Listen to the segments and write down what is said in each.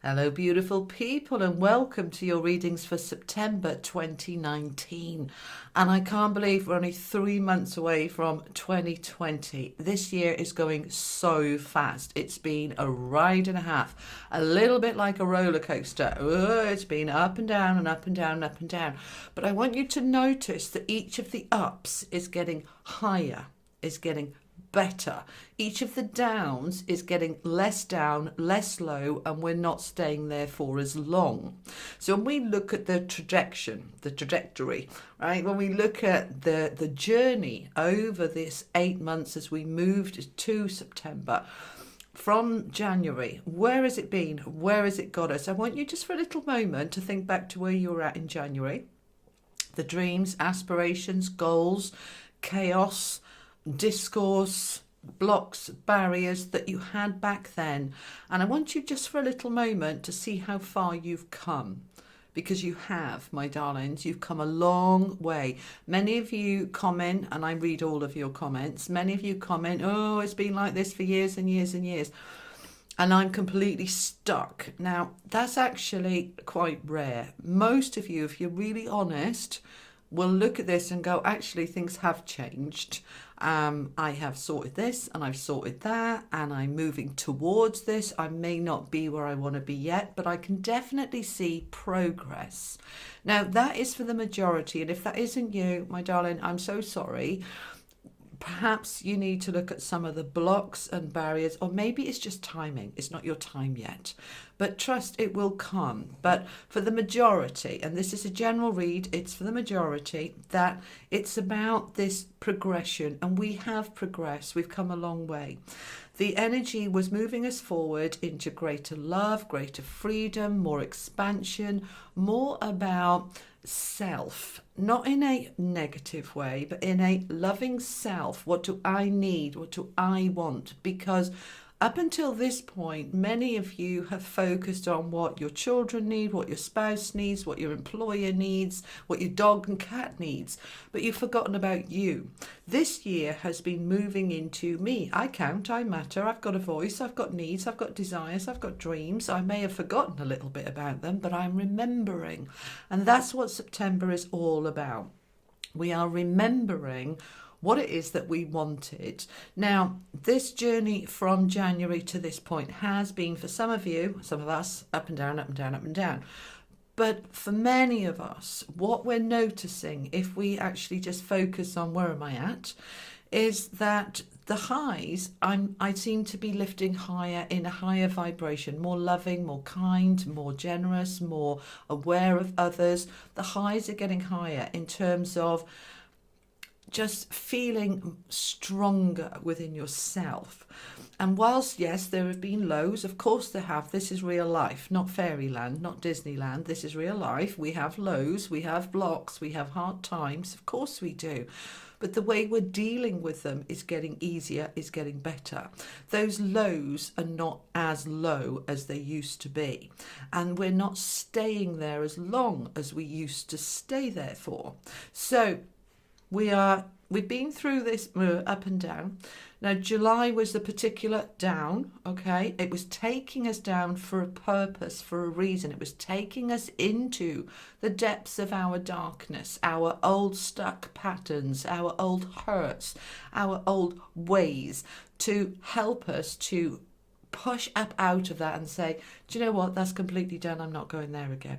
Hello, beautiful people, and welcome to your readings for September 2019. And I can't believe we're only 3 months away from 2020. This year is going so fast. It's been a ride and a half, a little bit like a roller coaster. It's been up and down and up and down and up and down. But I want you to notice that each of the ups is getting higher, is getting better. Each of the downs is getting less down, less low, and we're not staying there for as long. So when we look at the trajectory, right? When we look at the journey over this 8 months as we moved to September, from January, where has it been? Where has it got us? I want you just for a little moment to think back to where you were at in January. The dreams, aspirations, goals, chaos, discourse, blocks, barriers that you had back then. And I want you just for a little moment to see how far you've come. Because you have, my darlings, you've come a long way. Many of you comment, and I read all of your comments. Many of you comment, oh, it's been like this for years and years and years. And I'm completely stuck. Now, that's actually quite rare. Most of you, if you're really honest, will look at this and go, actually, things have changed. I have sorted this and I've sorted that and I'm moving towards this. I may not be where I want to be yet, but I can definitely see progress. Now, that is for the majority. And if that isn't you, my darling, I'm so sorry. Perhaps you need to look at some of the blocks and barriers, or maybe it's just timing. It's not your time yet. But trust it will come. But for the majority, and this is a general read, it's for the majority, that it's about this progression. And we have progressed. We've come a long way. The energy was moving us forward into greater love, greater freedom, more expansion, more about self, not in a negative way, but in a loving self. What do I need? What do I want? Because up until this point, many of you have focused on what your children need, what your spouse needs, what your employer needs, what your dog and cat needs, but you've forgotten about you. This year has been moving into me. I count, I matter, I've got a voice, I've got needs, I've got desires, I've got dreams. I may have forgotten a little bit about them, but I'm remembering. And that's what September is all about. We are remembering what it is that we wanted. Now, this journey from January to this point has been, for some of you, some of us, up and down, up and down, up and down. But for many of us, what we're noticing, if we actually just focus on where am I at, is that the highs, I seem to be lifting higher in a higher vibration, more loving, more kind, more generous, more aware of others. The highs are getting higher in terms of just feeling stronger within yourself. And whilst, yes, there have been lows, of course there have. This is real life, not fairyland, not Disneyland. This is real life. We have lows, we have blocks, we have hard times. Of course we do. But the way we're dealing with them is getting easier, is getting better. Those lows are not as low as they used to be. And we're not staying there as long as we used to stay there for. So we've been through this up and down. Now, July was the particular down, okay? It was taking us down for a purpose, for a reason. It was taking us into the depths of our darkness, our old stuck patterns, our old hurts, our old ways, to help us to push up out of that and say, do you know what? That's completely done. I'm not going there again.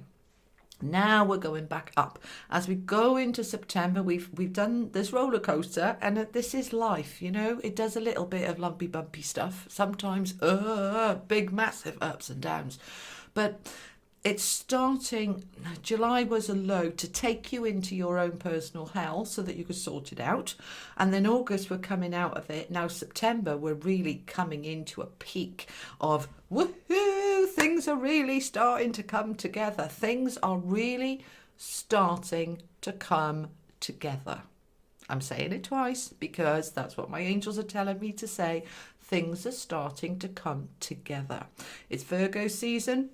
Now we're going back up. As we go into September, we've done this roller coaster, and this is life, you know. It does a little bit of lumpy, bumpy stuff. Sometimes big, massive ups and downs. But it's starting, July was a low to take you into your own personal hell so that you could sort it out. And then August, we're coming out of it. Now September, we're really coming into a peak of woohoo, things are really starting to come together. Things are really starting to come together. I'm saying it twice because that's what my angels are telling me to say. Things are starting to come together. It's Virgo season.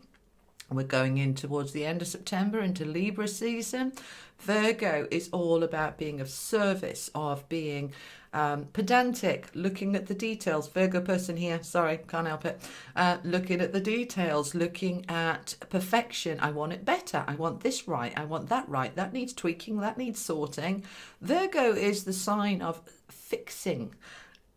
We're going in towards the end of September into Libra season. Virgo is all about being of service, of being pedantic, looking at the details. Virgo person here, sorry, can't help it. Looking at the details, looking at perfection. I want it better. I want this right. I want that right. That needs tweaking. That needs sorting. Virgo is the sign of fixing,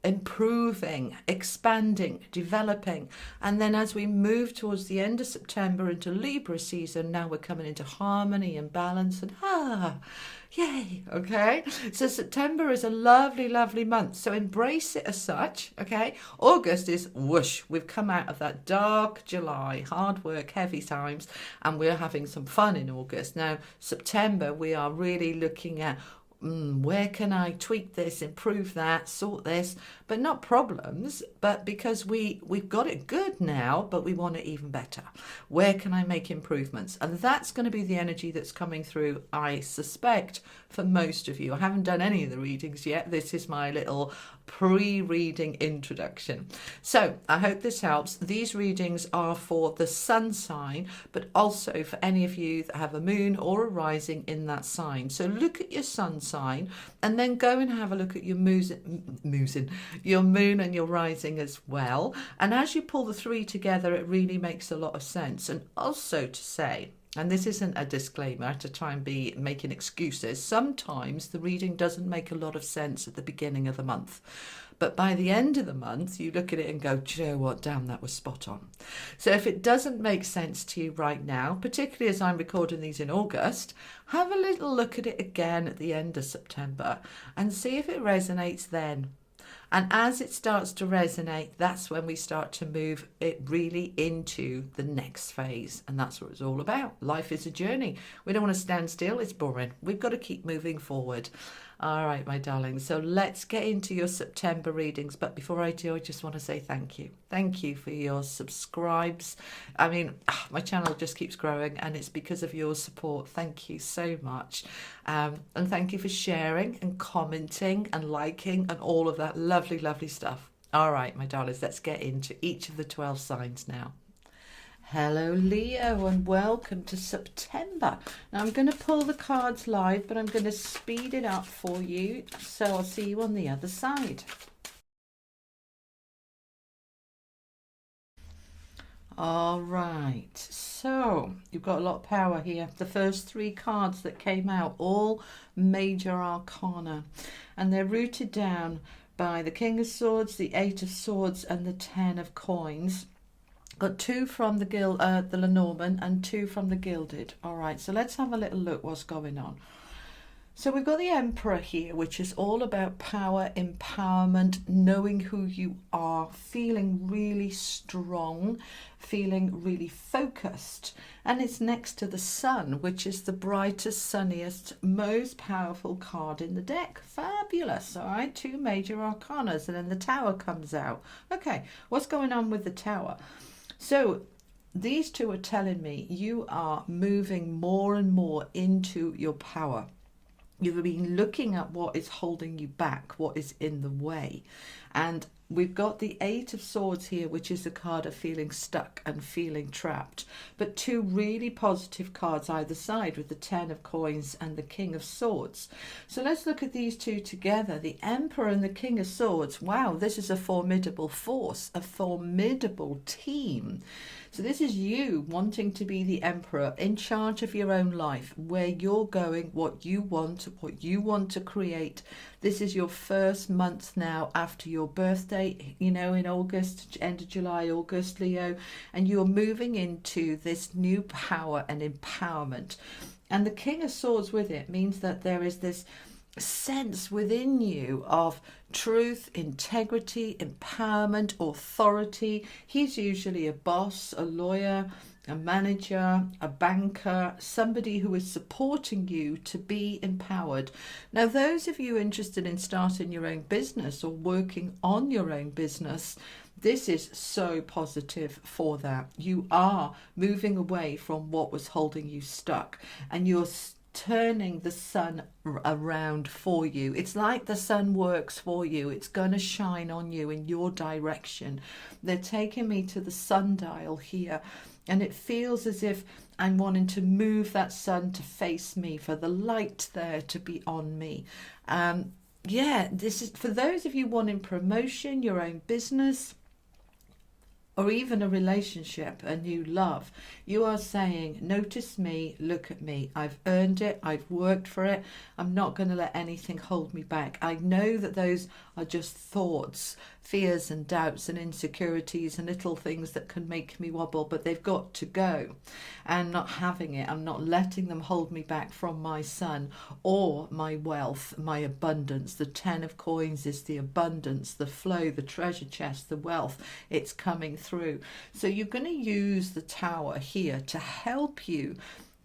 improving, expanding, developing. And then as we move towards the end of September into Libra season, now we're coming into harmony and balance and yay, okay? So September is a lovely, lovely month. So embrace it as such, okay? August is whoosh. We've come out of that dark July, hard work, heavy times, and we're having some fun in August. Now, September, we are really looking at where can I tweak this, improve that, sort this, but not problems, but because we've got it good now, but we want it even better. Where can I make improvements? And that's going to be the energy that's coming through, I suspect, for most of you. I haven't done any of the readings yet. This is my little pre-reading introduction. So I hope this helps. These readings are for the sun sign, but also for any of you that have a moon or a rising in that sign. So look at your sun sign and then go and have a look at your your moon and your rising as well. And as you pull the three together, it really makes a lot of sense. And also to say, and this isn't a disclaimer to try and be making excuses, sometimes the reading doesn't make a lot of sense at the beginning of the month. But by the end of the month, you look at it and go, do you know what? Damn, that was spot on. So if it doesn't make sense to you right now, particularly as I'm recording these in August, have a little look at it again at the end of September and see if it resonates then. And as it starts to resonate, that's when we start to move it really into the next phase. And that's what it's all about. Life is a journey. We don't want to stand still. It's boring. We've got to keep moving forward. All right, my darlings. So let's get into your September readings. But before I do, I just want to say thank you. Thank you for your subscribes. I mean, my channel just keeps growing and it's because of your support. Thank you so much. And thank you for sharing and commenting and liking and all of that lovely, lovely stuff. All right, my darlings, let's get into each of the 12 signs now. Hello Leo and welcome to September. Now I'm going to pull the cards live, but I'm going to speed it up for you. So I'll see you on the other side. All right, so you've got a lot of power here. The first three cards that came out, all major arcana, and they're rooted down by the King of Swords, the Eight of Swords, and the Ten of Coins. Got two from the Lenormand and two from the Gilded. All right, so let's have a little look what's going on. So we've got the Emperor here, which is all about power, empowerment, knowing who you are, feeling really strong, feeling really focused. And it's next to the Sun, which is the brightest, sunniest, most powerful card in the deck. Fabulous, all right? Two major arcanas, and then the Tower comes out. Okay, what's going on with the Tower? So these two are telling me you are moving more and more into your power. You've been looking at what is holding you back, what is in the way. And we've got the Eight of Swords here, which is a card of feeling stuck and feeling trapped. But two really positive cards either side with the Ten of Coins and the King of Swords. So let's look at these two together. The Emperor and the King of Swords. Wow, this is a formidable force, a formidable team. So this is you wanting to be the Emperor, in charge of your own life, where you're going, what you want to create. This is your first month now after your birthday, you know, in August, end of July, August, Leo, and you're moving into this new power and empowerment. And the King of Swords with it means that there is this sense within you of truth, integrity, empowerment, authority. He's usually a boss, a lawyer, a manager, a banker, somebody who is supporting you to be empowered. Now, those of you interested in starting your own business or working on your own business, this is so positive for that. You are moving away from what was holding you stuck, and you're turning the sun around for you. It's like the sun works for you. It's going to shine on you in your direction. They're taking me to the sundial here, And it feels as if I'm wanting to move that sun to face me, for the light there to be on me. Yeah, this is for those of you wanting promotion, your own business, or even a relationship, a new love. You are saying, notice me, look at me. I've earned it. I've worked for it. I'm not going to let anything hold me back. I know that those are just thoughts, fears and doubts and insecurities and little things that can make me wobble, but they've got to go. I'm not having it. I'm not letting them hold me back from my son or my wealth, my abundance. The 10 of coins is the abundance, the flow, the treasure chest, the wealth. It's coming through. So you're going to use the Tower here to help you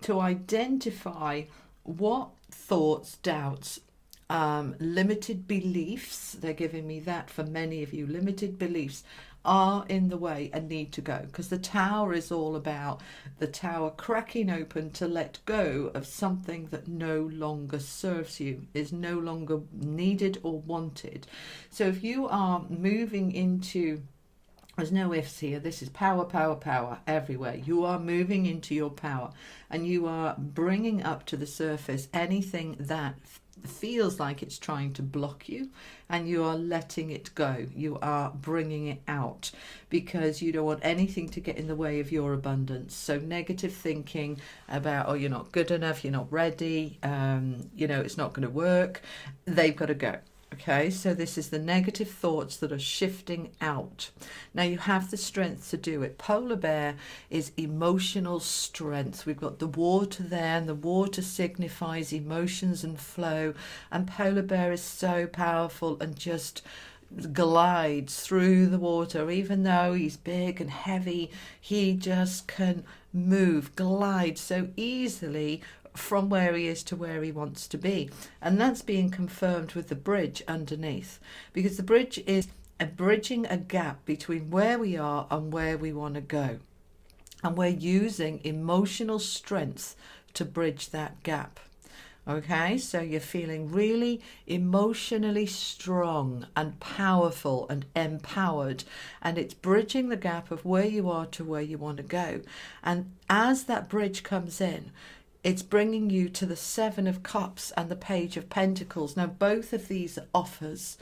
to identify what thoughts, doubts, limited beliefs, they're giving me that for many of you, limited beliefs are in the way and need to go, because the Tower is all about the Tower cracking open to let go of something that no longer serves you, is no longer needed or wanted. So if you are moving into, there's no ifs here, this is power, power, power everywhere. You are moving into your power, and you are bringing up to the surface anything that feels like it's trying to block you, and you are letting it go. You are bringing it out because you don't want anything to get in the way of your abundance. So negative thinking about, oh, you're not good enough, you're not ready, it's not going to work, they've got to go. Okay, so this is the negative thoughts that are shifting out. Now you have the strength to do it. Polar bear is emotional strength. We've got the water there, and the water signifies emotions and flow. And polar bear is so powerful and just glides through the water. Even though he's big and heavy, he just can move, glide so easily from where he is to where he wants to be. And that's being confirmed with the bridge underneath, because the bridge is bridging a gap between where we are and where we want to go, and we're using emotional strength to bridge that gap. Okay, so you're feeling really emotionally strong and powerful and empowered, and it's bridging the gap of where you are to where you want to go. And as that bridge comes in, it's bringing you to the 7 of Cups and the Page of Pentacles. Now, both of these are offers,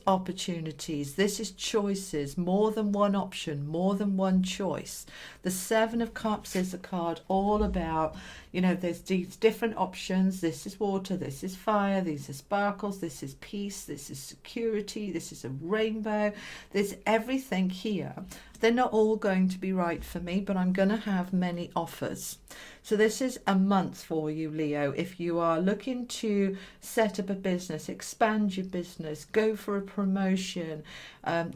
opportunities. This is choices, more than one option, more than one choice. The 7 of Cups is a card all about, there's these different options. This is water, this is fire, these are sparkles, this is peace, this is security, this is a rainbow. There's everything here. They're not all going to be right for me, but I'm going to have many offers. So this is a month for you, Leo. If you are looking to set up a business, expand your business, go for a promotion,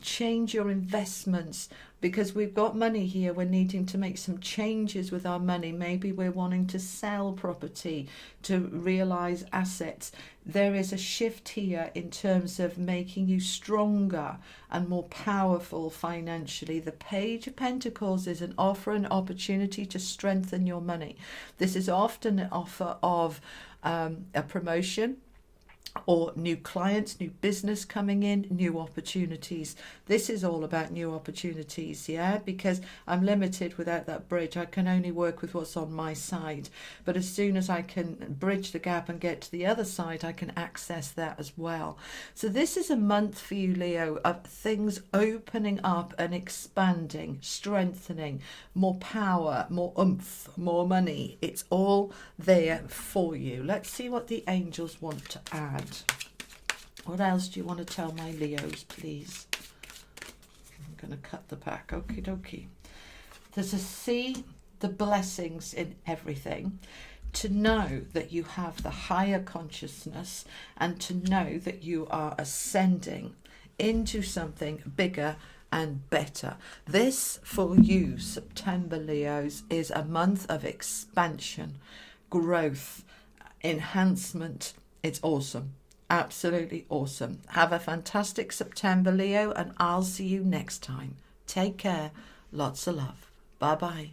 change your investments, because we've got money here, we're needing to make some changes with our money. Maybe we're wanting to sell property to realize assets. There is a shift here in terms of making you stronger and more powerful financially. The Page of Pentacles is an offer, an opportunity to strengthen your money. This is often an offer of a promotion, or new clients, new business coming in, new opportunities. This is all about new opportunities, yeah, because I'm limited without that bridge. I can only work with what's on my side. But as soon as I can bridge the gap and get to the other side, I can access that as well. So this is a month for you, Leo, of things opening up and expanding, strengthening, more power, more oomph, more money. It's all there for you. Let's see what the angels want to add. What else do you want to tell my Leos, please? I'm going to cut the pack. Okie dokie. There's to see the blessings in everything, to know that you have the higher consciousness, and to know that you are ascending into something bigger and better. This for you, September, Leos, is a month of expansion, growth, enhancement. It's awesome. Absolutely awesome. Have a fantastic September, Leo, and I'll see you next time. Take care. Lots of love. Bye-bye.